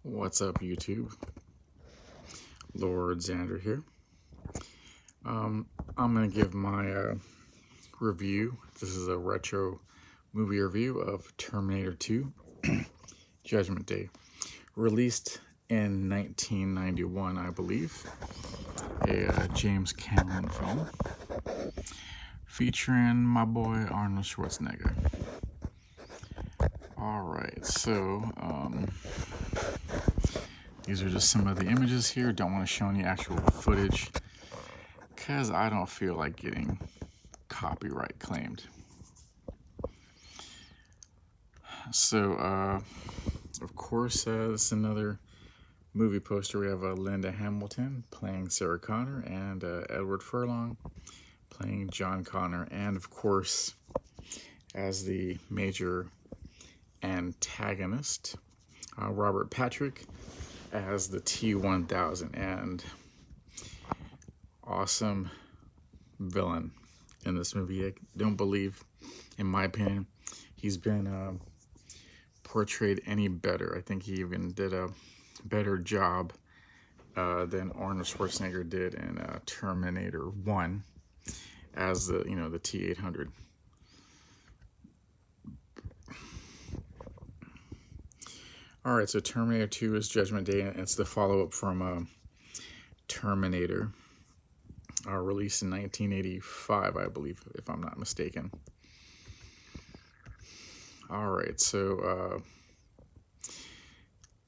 What's up, YouTube? Lord Xander here. I'm going to give my review. This is a retro movie review of Terminator 2 Judgment Day. Released in 1991, I believe. A James Cameron film. Featuring my boy Arnold Schwarzenegger. Alright, so these are just some of the images here. Don't want to show any actual footage because I don't feel like getting copyright claimed. So, of course, this is another movie poster. We have Linda Hamilton playing Sarah Connor and Edward Furlong playing John Connor. And, of course, as the major antagonist, Robert Patrick as the T-1000, and awesome villain in this movie. I don't believe, in my opinion, he's been portrayed any better. I think he even did a better job than Arnold Schwarzenegger did in Terminator 1 as the T-800. Alright, so Terminator 2 is Judgment Day, and it's the follow-up from Terminator, released in 1985, I believe, if I'm not mistaken. Alright, so,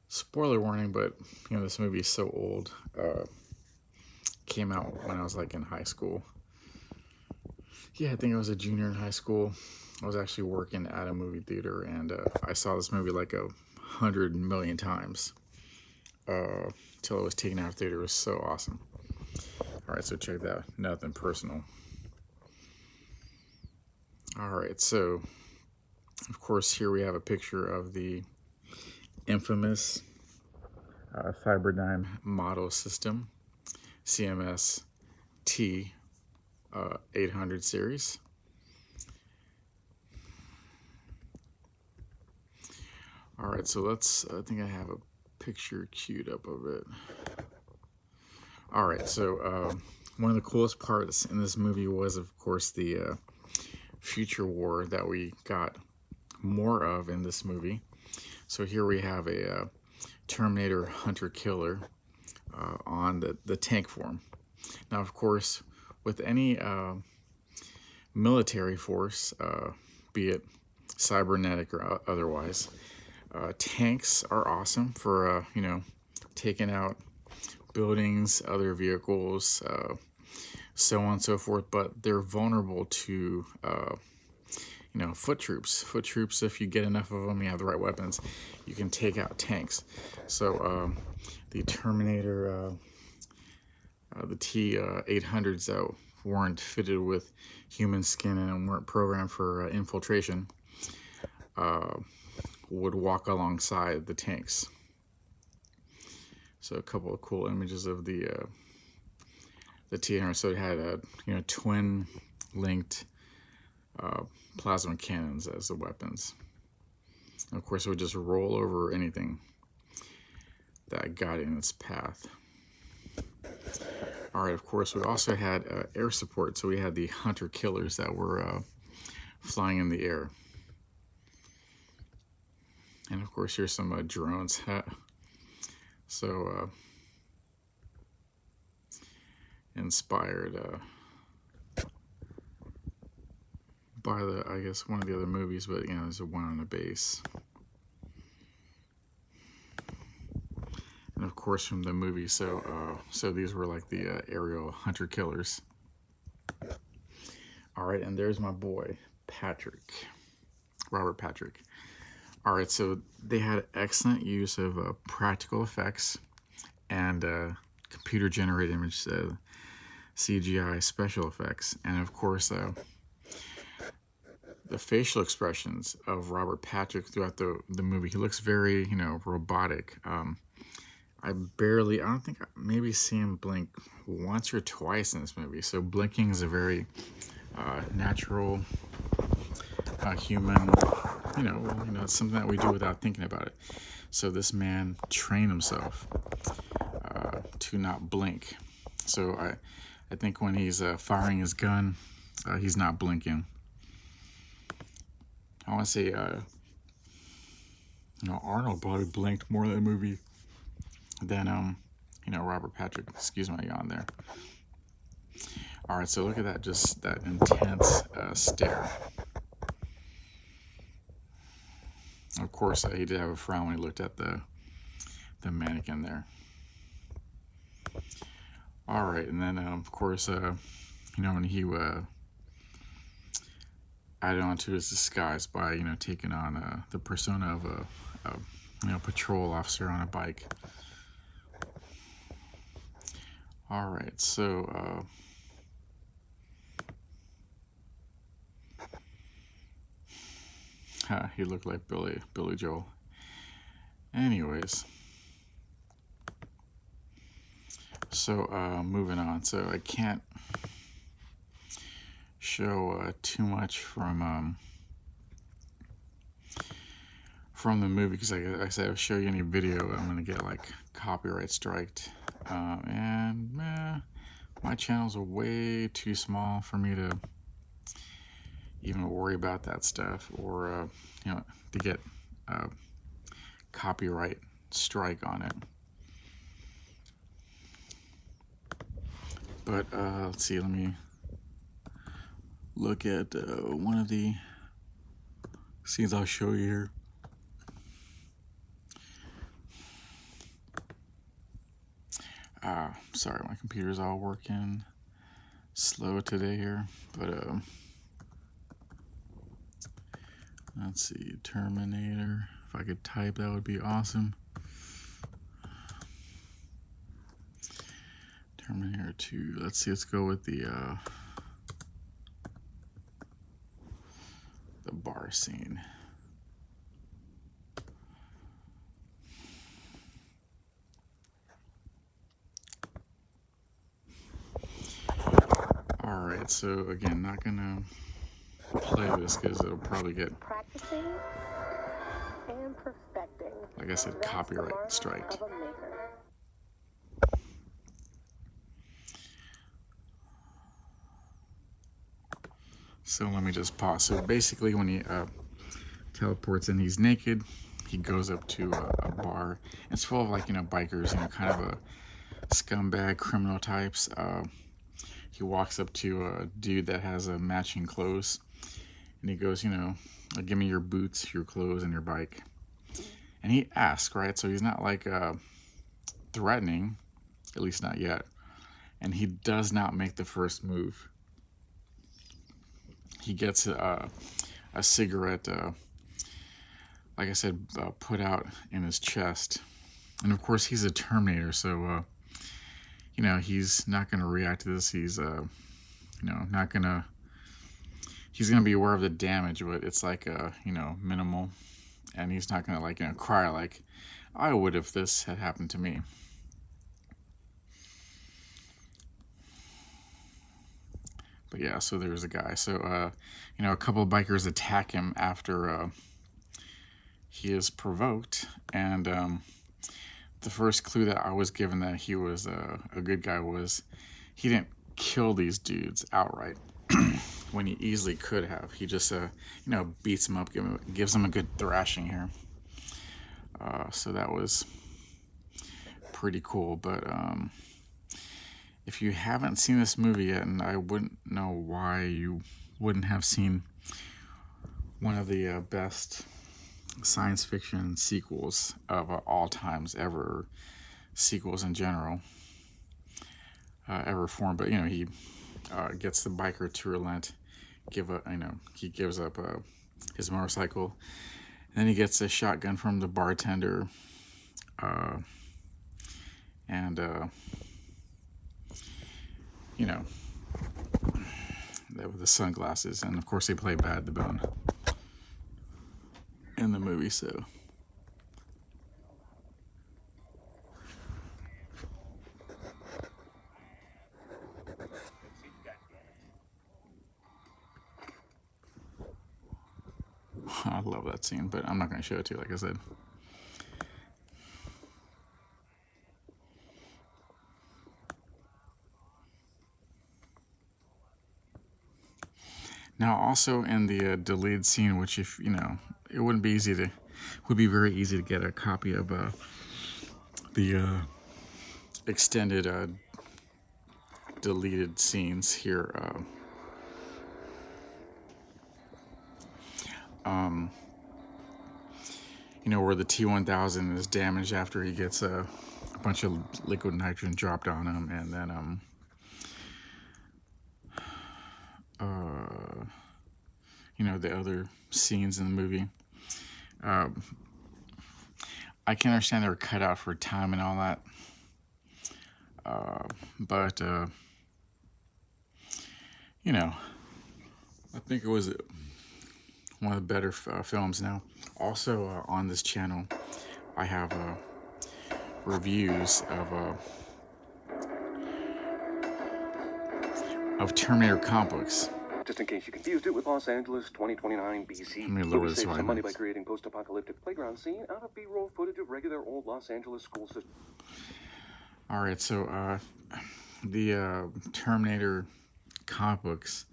spoiler warning, but, this movie is so old. Came out when I was, in high school. Yeah, I think I was a junior in high school. I was actually working at a movie theater, and I saw this movie 100 million times till it was taken out of theater. It was so awesome. Alright, so check that out. Nothing personal. Alright, so of course here we have a picture of the infamous Cyberdyne model system, CMS T 800 series. Alright, so I think I have a picture queued up of it. Alright, so one of the coolest parts in this movie was, of course, the future war that we got more of in this movie. So here we have a Terminator hunter-killer on the tank form. Now, of course, with any military force, be it cybernetic or otherwise, tanks are awesome for, taking out buildings, other vehicles, so on and so forth, but they're vulnerable to, foot troops. Foot troops, if you get enough of them, you have the right weapons, you can take out tanks. So the Terminator, the T-800s that weren't fitted with human skin and weren't programmed for infiltration, would walk alongside the tanks. So a couple of cool images of the T-800. So it had twin linked plasma cannons as the weapons. And of course, it would just roll over anything that got in its path. All right, of course, we also had air support. So we had the hunter killers that were flying in the air. And of course, here's some drones. So inspired by I guess one of the other movies, but there's a one on the base. And of course from the movie, so these were the aerial hunter killers. All right, and there's my boy Patrick, Robert Patrick. All right, so they had excellent use of practical effects and computer-generated image, CGI special effects, and of course the facial expressions of Robert Patrick throughout the movie. He looks very, robotic. I don't think I maybe see him blink once or twice in this movie. So blinking is a very natural human it's something that we do without thinking about it. So this man trained himself to not blink. So I think when he's firing his gun, he's not blinking. I want to say, Arnold probably blinked more in the movie than, Robert Patrick. Excuse my yawn there. All right, so look at that, just that intense stare. Of course, he did have a frown when he looked at the mannequin there. All right, and then of course, when he added on to his disguise by taking on the persona of a patrol officer on a bike. All right, so he looked like Billy Joel. Anyways, so moving on. So I can't show too much from the movie because, like I said, if I show you any video, I'm gonna get like copyright striked, and my channels are way too small for me to even worry about that stuff, or to get copyright strike on it. But let's see, let me look at one of the scenes I'll show you here. Sorry, my computer's all working slow today here, but let's see, Terminator. If I could type, that would be awesome. Terminator 2. Let's see, let's go with the bar scene. All right, so again, not gonna play this because it'll probably get, practicing and perfecting. Like I said, copyright striked. So let me just pause. So basically, when he teleports in, he's naked. He goes up to a bar. It's full of bikers, kind of a scumbag criminal types. He walks up to a dude that has a matching clothes, and he goes, give me your boots, your clothes, and your bike. And he asks, right? So he's not threatening, at least not yet. And he does not make the first move. He gets a cigarette, like I said, put out in his chest. And of course, he's a Terminator, so he's not going to react to this. He's not going to, he's going to be aware of the damage, but it's minimal. And he's not going to cry like I would if this had happened to me. But yeah, so there's a guy. So, a couple of bikers attack him after he is provoked. And the first clue that I was given that he was a good guy was he didn't kill these dudes outright when he easily could have. He just, beats them up, gives them a good thrashing here. So that was pretty cool. But if you haven't seen this movie yet, and I wouldn't know why you wouldn't have seen one of the best science fiction sequels of all times ever, sequels in general, ever formed. But he gets the biker to relent, he gives up his motorcycle, and then he gets a shotgun from the bartender, and with the sunglasses, and of course they play Bad the Bone in the movie, so. I love that scene, but I'm not going to show it to you, like I said. Now, also in the deleted scene, which if you know, it would be very easy to get a copy of the extended deleted scenes here. You know, where the T-1000 is damaged after he gets a bunch of liquid nitrogen dropped on him, and then you know, the other scenes in the movie. I can understand they were cut out for time and all that, but you know, I think it was one of the better films. Now, also on this channel, I have reviews of Terminator comic books. Just in case you confused it with Los Angeles 2029 BC. Let me lower Movie this saved so I some money know. by creating post-apocalyptic playground scene out of B-roll footage of regular old Los Angeles school system. All right, so the Terminator comic books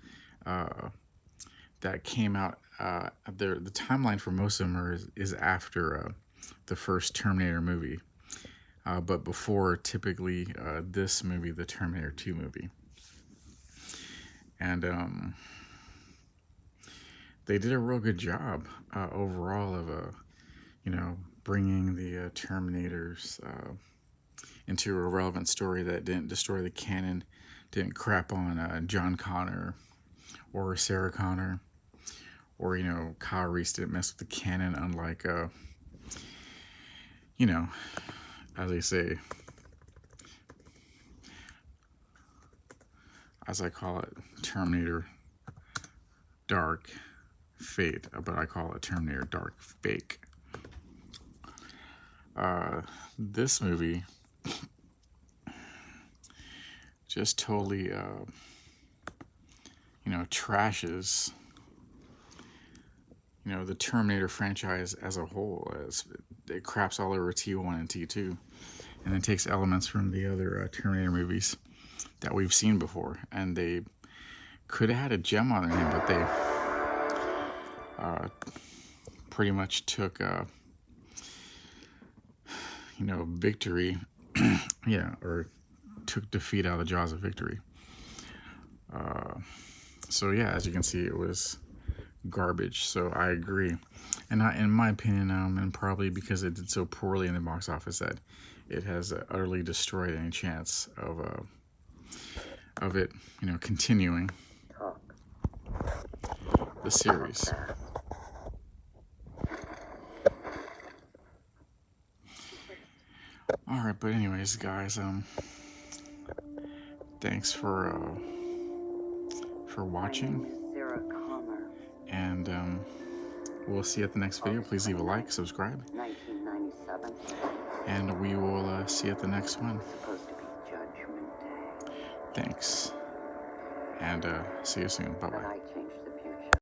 that came out, the timeline for most of them is after the first Terminator movie, but before typically this movie, the Terminator 2 movie. And they did a real good job overall of you know, bringing the Terminators into a relevant story that didn't destroy the canon, didn't crap on John Connor or Sarah Connor, or, you know, Kyle Reese didn't mess with the canon, unlike you know, as they say, as I call it, Terminator Dark Fate, but I call it Terminator Dark Fake. This movie just totally, you know, trashes, you know, the Terminator franchise as a whole. It craps all over T1 and T2, and then takes elements from the other Terminator movies that we've seen before, and they could have had a gem on their hand, but they pretty much took you know, victory yeah, or took defeat out of the jaws of victory. So yeah, as you can see, it was garbage. So I agree, and in my opinion, and probably because it did so poorly in the box office, that it has utterly destroyed any chance of it, you know, continuing the series. All right, but anyways, guys, thanks for watching, and we'll see you at the next video. Please leave a like, subscribe, 1997. and we will see you at the next one. Supposed to be Judgment Day. Thanks, and see you soon. Bye But bye. I changed.